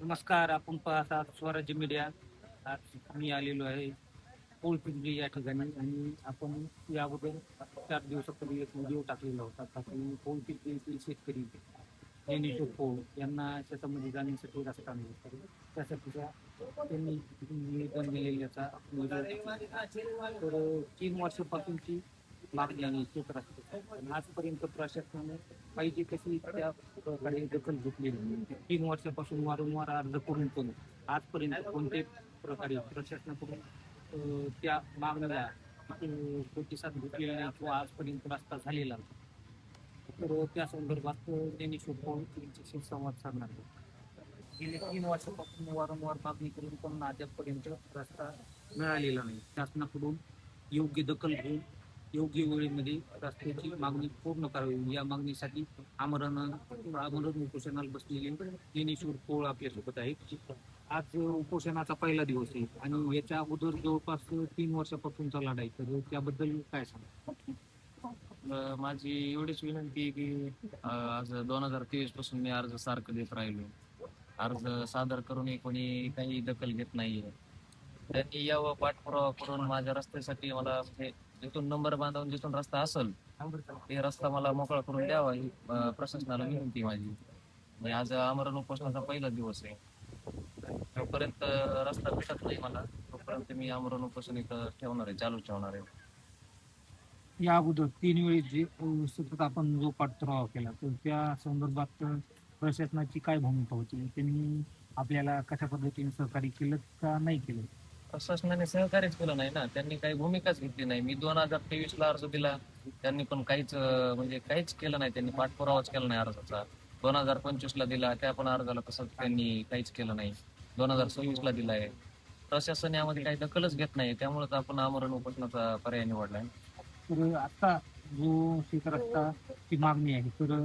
नमस्कार. आपण पाहतात स्वराज्य मीडिया. आज मी आलेलो आहे पोळपिंपरी या ठिकाणी आणि आपण या अगोदर 4 दिवसापूर्वी एक व्हिडिओ टाकलेला होता की पोळपिंपरी येथील शेतकरी ज्ञानेश्वर पोळ यांना शेतामध्ये जाण्यासाठी रस्ता नाही. तर त्यासाठीचा त्यांनी निवेदन दिलेलं याचा व्हिडिओ. तर 3 वर्षापासूनची मागणी आणि शेत रस्त्याची पण आजपर्यंत प्रशासनाने पाहिजे तशी त्या प्रकारे दखल घेतलेली नाही. 3 वर्षापासून वारंवार अर्ज करून पण आजपर्यंत कोणत्याही प्रकारे प्रशासनाकडून त्या मागणीला प्रतिसाद घेतलेला नाही किंवा आजपर्यंत रस्ता झालेला नाही. तर त्या संदर्भात ज्ञानेश्वर पोळ यांच्याशी संवाद साधणार आहे. गेले 3 वर्षापासून वारंवार मागणी करून पण अद्यापपर्यंत रस्ता मिळालेला नाही. शासनाकडून योग्य दखल घेऊन योग्य वेळेमध्ये रस्त्याची मागणी पूर्ण करावी या मागणीसाठी आमरण उपोषणाला बसलेले ज्ञानेश्वर पोळ आपल्यासोबत आहेत. आज उपोषणाचा पहिला दिवस आहे आणि याच्या अगोदर जवळपास 3 वर्षापासूनचा लढा आहे. तर त्याबद्दल काय सांगा? माझी एवढीच विनंती आहे की आज 2023 पासून मी अर्ज सारखं देत राहिलो. अर्ज सादर करूनही कोणी काही दखल घेत नाहीये. त्यांनी यावं पाठपुरावा करून माझ्या रस्त्यासाठी मला म्हणजे जिथून नंबर बांधून जिथून रस्ता असेल ते रस्ता मला मोकळा करून द्यावा ही प्रशासनाला विनंती माझी. आणि आज आमरण उपोषणाचा पहिला दिवस आहे. जोपर्यंत रस्ता भेटत नाही मला तोपर्यंत मी आमरण उपोषण इथं ठेवणार आहे, चालू ठेवणार आहे. या अगोदर 3 वेळेस जे सतत आपण जो पाठपुरावा केला तर त्या संदर्भात प्रशासनाची काय भूमिका होती? त्यांनी आपल्याला कशा पद्धतीने सहकार्य केलं का नाही केलं? प्रशासनाने सहकार्यच केलं नाही ना, त्यांनी काही भूमिकाच घेतली नाही. मी 2023 अर्ज दिला, त्यांनी पण काहीच म्हणजे काहीच केलं नाही. त्यांनी पाठपुरावाच केला नाही अर्जाचा. 2025 दिला, त्या पण अर्जाला तसंच त्यांनी काहीच केलं नाही. 2026 दिलाय. प्रशासन यामध्ये काही दखलच घेत नाही. त्यामुळेच आपण आमरण उपोषणाचा पर्याय निवडलाय. तर आता जो शेत रस्ता ची मागणी आहे तर